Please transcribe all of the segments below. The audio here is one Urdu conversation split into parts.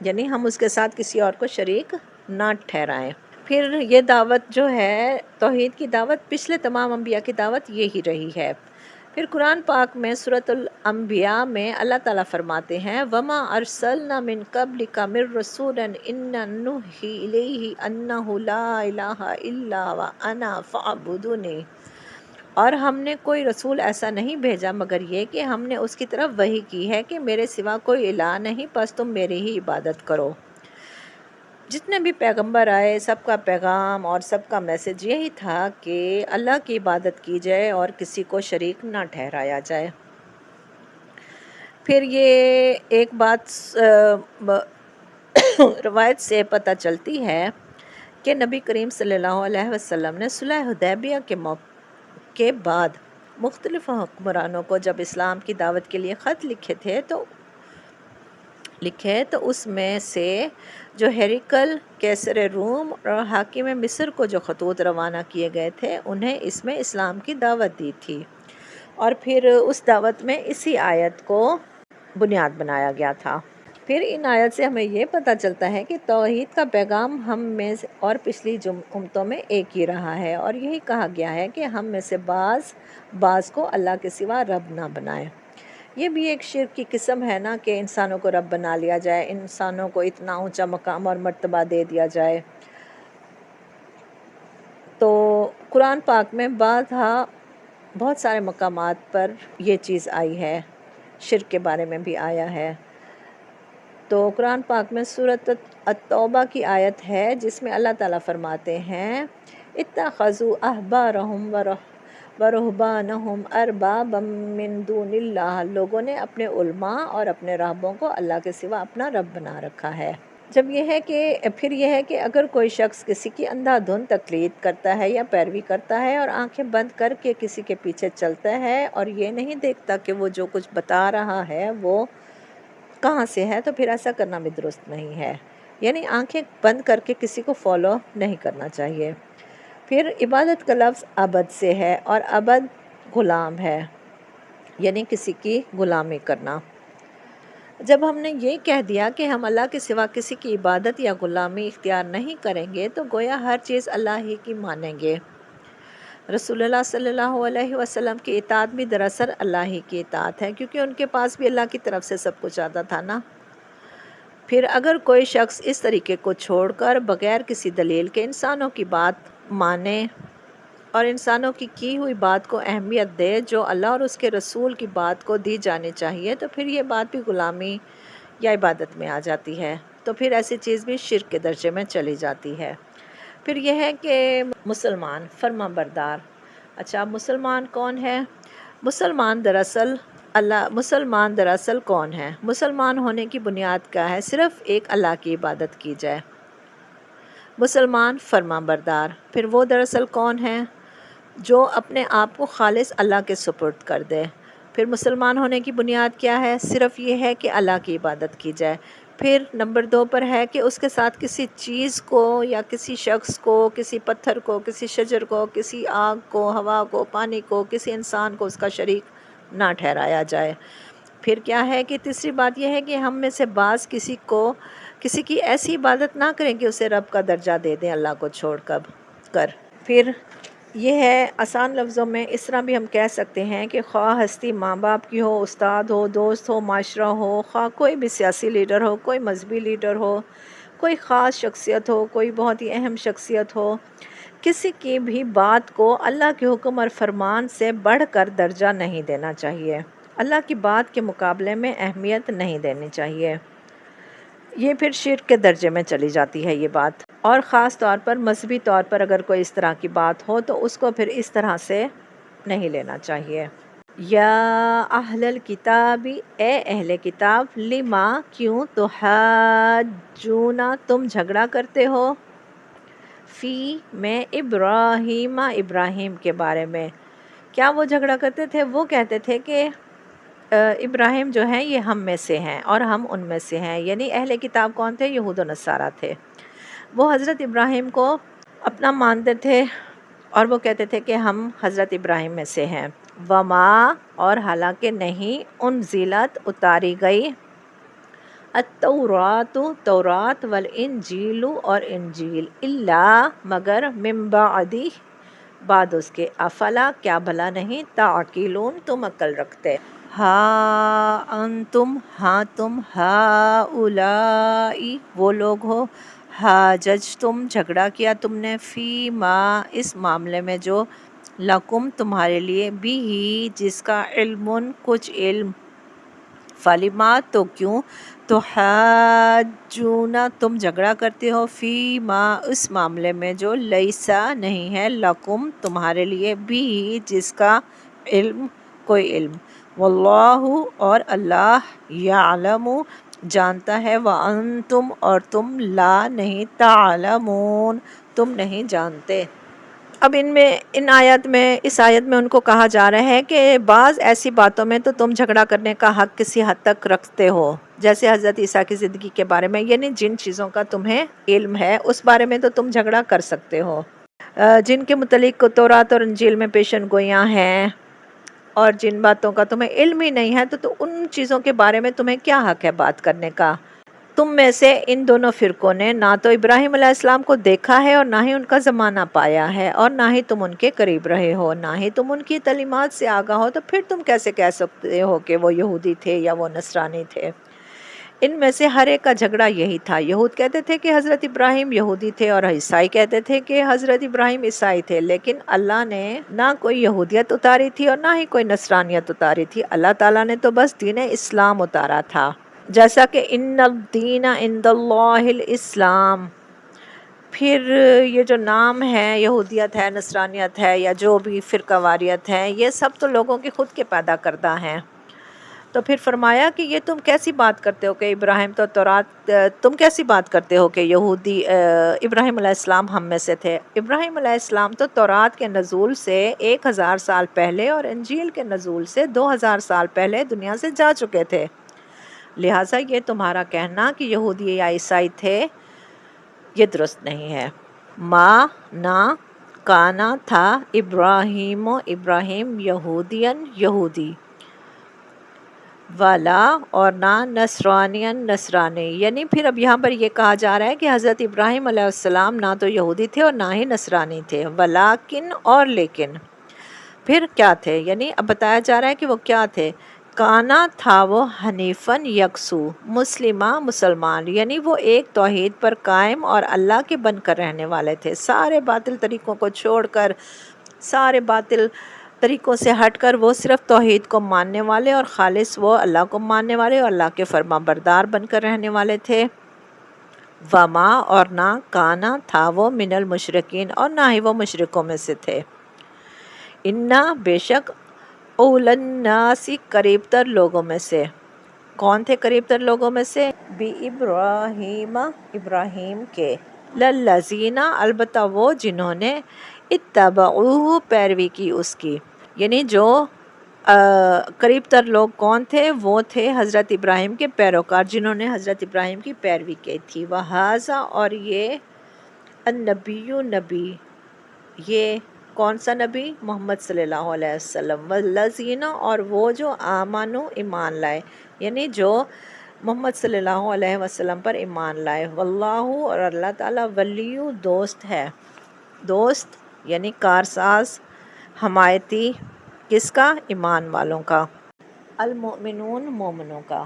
یعنی ہم اس کے ساتھ کسی اور کو شریک نہ ٹھہرائیں۔ پھر یہ دعوت جو ہے توحید کی دعوت، پچھلے تمام انبیاء کی دعوت یہی رہی ہے۔ پھر قرآن پاک میں سورۃ الانبیاء میں اللہ تعالیٰ فرماتے ہیں وَمَا أَرْسَلْنَا مِن قَبْلِكَ مِن رَّسُولٍ إِلَّا نُوحِي إِلَيْهِ أَنَّهُ لَا إِلَٰهَ إِلَّا وَأَنَا فَاعْبُدُونِ، اور ہم نے کوئی رسول ایسا نہیں بھیجا مگر یہ کہ ہم نے اس کی طرف وحی کی ہے کہ میرے سوا کوئی الہ نہیں، پس تم میری ہی عبادت کرو۔ جتنے بھی پیغمبر آئے سب کا پیغام اور سب کا میسج یہی تھا کہ اللہ کی عبادت کی جائے اور کسی کو شریک نہ ٹھہرایا جائے۔ پھر یہ ایک بات روایت سے پتہ چلتی ہے کہ نبی کریم صلی اللہ علیہ وسلم نے صلح حدیبیہ کے بعد مختلف حکمرانوں کو جب اسلام کی دعوت کے لیے خط لکھے تو اس میں سے جو ہیرکل کیسر روم اور حاکم مصر کو جو خطوط روانہ کیے گئے تھے انہیں اس میں اسلام کی دعوت دی تھی، اور پھر اس دعوت میں اسی آیت کو بنیاد بنایا گیا تھا۔ پھر ان آیت سے ہمیں یہ پتہ چلتا ہے کہ توحید کا پیغام ہم میں اور پچھلی امتوں میں ایک ہی رہا ہے، اور یہی کہا گیا ہے کہ ہم میں سے بعض کو اللہ کے سوا رب نہ بنائیں۔ یہ بھی ایک شرک کی قسم ہے نا کہ انسانوں کو رب بنا لیا جائے، انسانوں کو اتنا اونچا مقام اور مرتبہ دے دیا جائے۔ تو قرآن پاک میں بہت سارے مقامات پر یہ چیز آئی ہے، شرک کے بارے میں بھی آیا ہے۔ تو قرآن پاک میں سورۃ التوبہ کی آیت ہے جس میں اللہ تعالیٰ فرماتے ہیں اتخذوا احبارهم ورہبانہم اربابا من دون اللہ، لوگوں نے اپنے علماء اور اپنے راہبوں کو اللہ کے سوا اپنا رب بنا رکھا ہے۔ پھر یہ ہے کہ اگر کوئی شخص کسی کی اندھا دھند تقلید کرتا ہے یا پیروی کرتا ہے اور آنکھیں بند کر کے کسی کے پیچھے چلتا ہے اور یہ نہیں دیکھتا کہ وہ جو کچھ بتا رہا ہے وہ کہاں سے ہے، تو پھر ایسا کرنا بھی درست نہیں ہے، یعنی آنکھیں بند کر کے کسی کو فالو نہیں کرنا چاہیے۔ پھر عبادت کا لفظ عبد سے ہے، اور عبد غلام ہے، یعنی کسی کی غلامی کرنا۔ جب ہم نے یہ کہہ دیا کہ ہم اللہ کے سوا کسی کی عبادت یا غلامی اختیار نہیں کریں گے تو گویا ہر چیز اللہ ہی کی مانیں گے۔ رسول اللہ صلی اللہ علیہ وسلم کی اطاعت بھی دراصل اللہ ہی کی اطاعت ہے، کیونکہ ان کے پاس بھی اللہ کی طرف سے سب کچھ آتا تھا نا۔ پھر اگر کوئی شخص اس طریقے کو چھوڑ کر بغیر کسی دلیل کے انسانوں کی بات مانے اور انسانوں کی ہوئی بات کو اہمیت دے جو اللہ اور اس کے رسول کی بات کو دی جانی چاہیے، تو پھر یہ بات بھی غلامی یا عبادت میں آ جاتی ہے، تو پھر ایسی چیز بھی شرک کے درجے میں چلی جاتی ہے۔ پھر یہ ہے کہ مسلمان فرما بردار۔ اچھا، مسلمان کون ہے؟ مسلمان دراصل کون ہے؟ مسلمان ہونے کی بنیاد کیا ہے؟ صرف ایک اللہ کی عبادت کی جائے۔ مسلمان فرما بردار۔ پھر وہ دراصل کون ہے؟ جو اپنے آپ کو خالص اللہ کے سپرد کر دے۔ پھر مسلمان ہونے کی بنیاد کیا ہے؟ صرف یہ ہے کہ اللہ کی عبادت کی جائے۔ پھر نمبر 2 پر ہے کہ اس کے ساتھ کسی چیز کو یا کسی شخص کو، کسی پتھر کو، کسی شجر کو، کسی آگ کو، ہوا کو، پانی کو، کسی انسان کو اس کا شریک نہ ٹھہرایا جائے۔ پھر کیا ہے کہ تیسری بات یہ ہے کہ ہم میں سے بعض کسی کی ایسی عبادت نہ کریں کہ اسے رب کا درجہ دے دیں اللہ کو چھوڑ کر۔ پھر یہ ہے آسان لفظوں میں اس طرح بھی ہم کہہ سکتے ہیں کہ خواہ ہستی ماں باپ کی ہو، استاد ہو، دوست ہو، معاشرہ ہو، خواہ کوئی بھی سیاسی لیڈر ہو، کوئی مذہبی لیڈر ہو، کوئی خاص شخصیت ہو، کوئی بہت ہی اہم شخصیت ہو، کسی کی بھی بات کو اللہ کے حکم اور فرمان سے بڑھ کر درجہ نہیں دینا چاہیے، اللہ کی بات کے مقابلے میں اہمیت نہیں دینی چاہیے۔ یہ پھر شرک کے درجے میں چلی جاتی ہے یہ بات، اور خاص طور پر مذہبی طور پر اگر کوئی اس طرح کی بات ہو تو اس کو پھر اس طرح سے نہیں لینا چاہیے۔ یا اہل الکتاب، اے اہل کتاب، لما کیوں تحاجون تم جھگڑا کرتے ہو، فی میں ابراہیم کے بارے میں۔ کیا وہ جھگڑا کرتے تھے؟ وہ کہتے تھے کہ ابراہیم جو ہیں یہ ہم میں سے ہیں اور ہم ان میں سے ہیں، یعنی اہل کتاب کون تھے؟ یہود و نصارہ تھے۔ وہ حضرت ابراہیم کو اپنا مانتے تھے اور وہ کہتے تھے کہ ہم حضرت ابراہیم میں سے ہیں۔ وما، اور حالانکہ نہیں، انزلت اتاری گئی، التورات تورات والانجیل اور انجیل الا مگر من بعدی بعد اس کے افلا کیا بھلا نہیں تعقلون تم عقل رکھتے ہاں انتم ہاں تم ہؤلائی وہ لوگ ہو حاجج تم جھگڑا کیا تم نے فی ما اس معاملے میں جو لکم تمہارے لیے بھی ہی جس کا علم کچھ علم فلیمات تو کیوں تو حاجون تم جھگڑا کرتے ہو فی ما اس معاملے میں جو لیسا نہیں ہے لکم تمہارے لیے بھی جس کا علم کوئی علم واللہ اور اللہ یعلم جانتا ہے وانتم اور تم لا نہیں تعلمون تم نہیں جانتے۔ اب ان آیت میں اس آیت میں ان کو کہا جا رہا ہے کہ بعض ایسی باتوں میں تو تم جھگڑا کرنے کا حق کسی حد تک رکھتے ہو، جیسے حضرت عیسیٰ کی زندگی کے بارے میں، یعنی جن چیزوں کا تمہیں علم ہے اس بارے میں تو تم جھگڑا کر سکتے ہو، جن کے متعلق تورات اور انجیل میں پیشن گوئیاں ہیں، اور جن باتوں کا تمہیں علم ہی نہیں ہے تو ان چیزوں کے بارے میں تمہیں کیا حق ہے بات کرنے کا۔ تم میں سے ان دونوں فرقوں نے نہ تو ابراہیم علیہ السلام کو دیکھا ہے اور نہ ہی ان کا زمانہ پایا ہے، اور نہ ہی تم ان کے قریب رہے ہو، نہ ہی تم ان کی تعلیمات سے آگاہ ہو، تو پھر تم کیسے کہہ سکتے ہو کہ وہ یہودی تھے یا وہ نصرانی تھے؟ ان میں سے ہر ایک کا جھگڑا یہی تھا، یہود کہتے تھے کہ حضرت ابراہیم یہودی تھے اور عیسائی کہتے تھے کہ حضرت ابراہیم عیسائی تھے، لیکن اللہ نے نہ کوئی یہودیت اتاری تھی اور نہ ہی کوئی نصرانیت اتاری تھی، اللہ تعالیٰ نے تو بس دین اسلام اتارا تھا، جیسا کہ ان الدین عند اللہ الاسلام۔ پھر یہ جو نام ہے یہودیت ہے، نصرانیت ہے، یا جو بھی فرقہ واریت ہے، یہ سب تو لوگوں کے خود کے پیدا کردہ ہیں۔ تو پھر فرمایا کہ یہ تم کیسی بات کرتے ہو کہ ابراہیم تو تورات، تم کیسی بات کرتے ہو کہ یہودی ابراہیم علیہ السلام ہم میں سے تھے؟ ابراہیم علیہ السلام تو تورات کے نزول سے 1000 سال پہلے اور انجیل کے نزول سے 2000 سال پہلے دنیا سے جا چکے تھے، لہٰذا یہ تمہارا کہنا کہ یہودی یا عیسائی تھے یہ درست نہیں ہے۔ ما نہ کانا تھا ابراہیم یہودین یہودی، والا اور نہ نصرانین نصرانی، یعنی پھر اب یہاں پر یہ کہا جا رہا ہے کہ حضرت ابراہیم علیہ السلام نہ تو یہودی تھے اور نہ ہی نصرانی تھے، ولیکن اور لیکن پھر کیا تھے، یعنی اب بتایا جا رہا ہے کہ وہ کیا تھے۔ کانا تھا وہ حنیفاً یکسو مسلمہ مسلمان، یعنی وہ ایک توحید پر قائم اور اللہ کے بن کر رہنے والے تھے، سارے باطل طریقوں کو چھوڑ کر، سارے باطل طریقوں سے ہٹ کر وہ صرف توحید کو ماننے والے اور خالص وہ اللہ کو ماننے والے اور اللہ کے فرما بردار بن کر رہنے والے تھے۔ وما اور نہ کانا تھا وہ من المشرکین اور نہ ہی وہ مشرکوں میں سے تھے۔ انا بے شک اول الناس قریب تر لوگوں میں سے، کون تھے قریب تر لوگوں میں سے؟ بی ابراہیم ابراہیم کے، للذین البتہ وہ جنہوں نے اتبعوہ پیروی کی اس کی، یعنی جو قریب تر لوگ کون تھے؟ وہ تھے حضرت ابراہیم کے پیروکار جنہوں نے حضرت ابراہیم کی پیروی کی تھی۔ وہذا اور یہ النبی نبی، یہ کون سا نبی؟ محمد صلی اللہ علیہ وسلم، والذین اور وہ جو آمنو ایمان لائے، یعنی جو محمد صلی اللہ علیہ وسلم پر ایمان لائے، واللہ اور اللہ تعالیٰ ولی دوست ہے، دوست یعنی کارساز حمایتی، کس کا؟ ایمان والوں کا، المؤمنون مومنوں کا،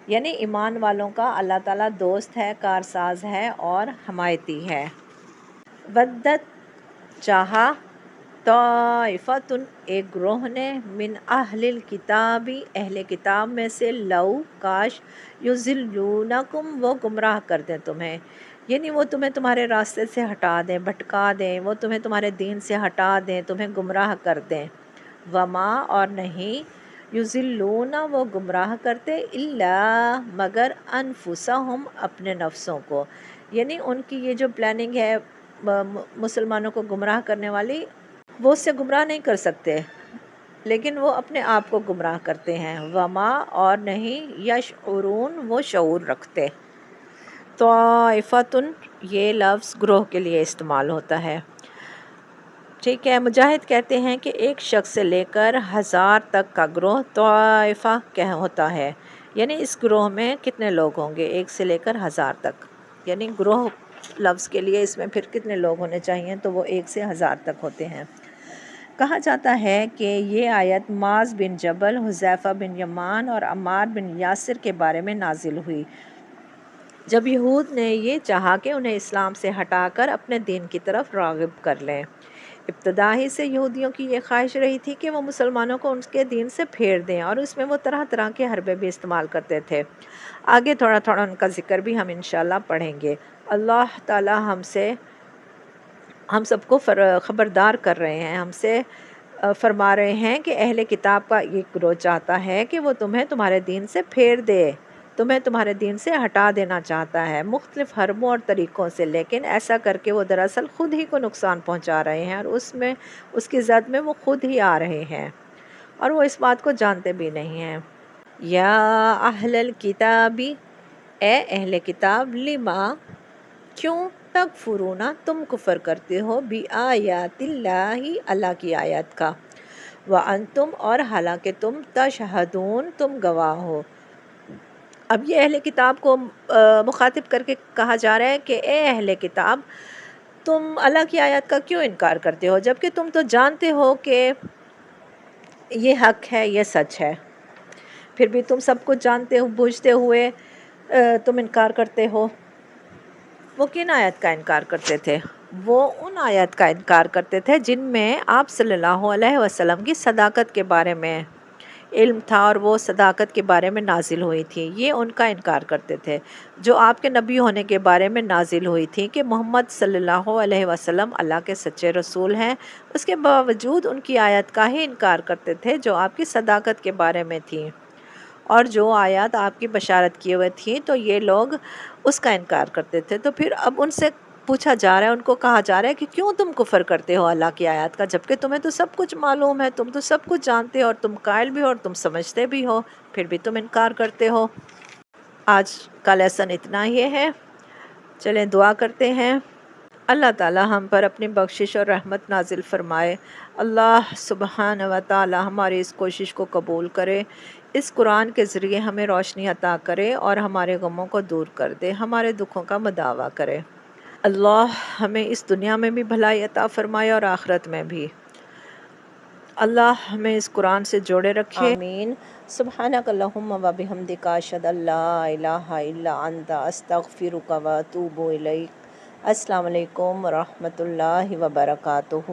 یعنی ایمان والوں کا اللہ تعالیٰ دوست ہے، کارساز ہے اور حمایتی ہے۔ ودت چاہا طائفۃ ایک گروہ نے، من اہل الکتاب اہل کتاب میں سے، لو کاش، یضلونکم وہ گمراہ کر دیں تمہیں، یعنی وہ تمہیں تمہارے راستے سے ہٹا دیں، بھٹکا دیں، وہ تمہیں تمہارے دین سے ہٹا دیں، تمہیں گمراہ کر دیں۔ وما اور نہیں، یضلون وہ گمراہ کرتے، الا مگر انفسہم اپنے نفسوں کو، یعنی ان کی یہ جو پلاننگ ہے مسلمانوں کو گمراہ کرنے والی، وہ اس سے گمراہ نہیں کر سکتے لیکن وہ اپنے آپ کو گمراہ کرتے ہیں۔ وما اور نہیں، یشعرون وہ شعور رکھتے۔ طائفۃ یہ لفظ گروہ کے لیے استعمال ہوتا ہے، ٹھیک ہے۔ مجاہد کہتے ہیں کہ ایک شخص سے لے کر 1000 تک کا گروہ طائفہ ہوتا ہے، یعنی اس گروہ میں کتنے لوگ ہوں گے؟ 1 سے لے کر 1000 تک، یعنی گروہ لفظ کے لیے اس میں پھر کتنے لوگ ہونے چاہیے؟ تو وہ 1 سے 1000 تک ہوتے ہیں۔ کہا جاتا ہے کہ یہ آیت معاذ بن جبل، حذیفہ بن یمان اور عمار بن یاسر کے بارے میں نازل ہوئی، جب یہود نے یہ چاہا کہ انہیں اسلام سے ہٹا کر اپنے دین کی طرف راغب کر لیں۔ ابتدا ہی سے یہودیوں کی یہ خواہش رہی تھی کہ وہ مسلمانوں کو ان کے دین سے پھیر دیں، اور اس میں وہ طرح طرح کے حربے بھی استعمال کرتے تھے۔ آگے تھوڑا تھوڑا ان کا ذکر بھی ہم انشاءاللہ پڑھیں گے۔ اللہ تعالی ہم سب کو خبردار کر رہے ہیں، ہم سے فرما رہے ہیں کہ اہل کتاب کا یہ گروہ چاہتا ہے کہ وہ تمہیں تمہارے دین سے پھیر دے، تمہیں تمہارے دین سے ہٹا دینا چاہتا ہے مختلف حربوں اور طریقوں سے، لیکن ایسا کر کے وہ دراصل خود ہی کو نقصان پہنچا رہے ہیں، اور اس کی زد میں وہ خود ہی آ رہے ہیں، اور وہ اس بات کو جانتے بھی نہیں ہیں۔ یا اہل الکتاب، اے اہل کتاب، لما، کیوں، تکفرون، تم کفر کرتے ہو، بآیات اللہ، اللہ کی آیات کا، وانتم، اور حالانکہ تم، تشہدون، تم گواہ ہو۔ اب یہ اہل کتاب کو مخاطب کر کے کہا جا رہا ہے کہ اے اہل کتاب، تم اللہ کی آیات کا کیوں انکار کرتے ہو، جبکہ تم تو جانتے ہو کہ یہ حق ہے، یہ سچ ہے، پھر بھی تم سب کچھ جانتے ہو بوجھتے ہوئے تم انکار کرتے ہو۔ وہ کن آیت کا انکار کرتے تھے؟ وہ ان آیت کا انکار کرتے تھے جن میں آپ صلی اللہ علیہ وسلم کی صداقت کے بارے میں علم تھا، اور وہ صداقت کے بارے میں نازل ہوئی تھی، یہ ان کا انکار کرتے تھے۔ جو آپ کے نبی ہونے کے بارے میں نازل ہوئی تھی کہ محمد صلی اللہ علیہ وسلم اللہ کے سچے رسول ہیں، اس کے باوجود ان کی آیت کا ہی انکار کرتے تھے جو آپ کی صداقت کے بارے میں تھی، اور جو آیات آپ کی بشارت کیے ہوئے تھیں تو یہ لوگ اس کا انکار کرتے تھے۔ تو پھر اب ان سے پوچھا جا رہا ہے، ان کو کہا جا رہا ہے کہ کیوں تم کفر کرتے ہو اللہ کی آیات کا، جبکہ تمہیں تو سب کچھ معلوم ہے، تم تو سب کچھ جانتے ہو، اور تم قائل بھی ہو، اور تم سمجھتے بھی ہو، پھر بھی تم انکار کرتے ہو۔ آج کا لیسن اتنا ہی ہے، چلیں دعا کرتے ہیں۔ اللہ تعالی ہم پر اپنی بخشش اور رحمت نازل فرمائے۔ اللہ سبحانہ و تعالی ہماری اس کوشش کو قبول کرے، اس قرآن کے ذریعے ہمیں روشنی عطا کرے اور ہمارے غموں کو دور کر دے، ہمارے دکھوں کا مداوع کرے۔ اللہ ہمیں اس دنیا میں بھی بھلائی عطا فرمائے اور آخرت میں بھی۔ اللہ ہمیں اس قرآن سے جوڑے رکھے، آمین۔ سبحانک اللہم و بحمدک، اشہد ان لا الہ الا انت، استغفرک و اتوب الیک۔ السلام علیکم ورحمۃ اللہ وبرکاتہ۔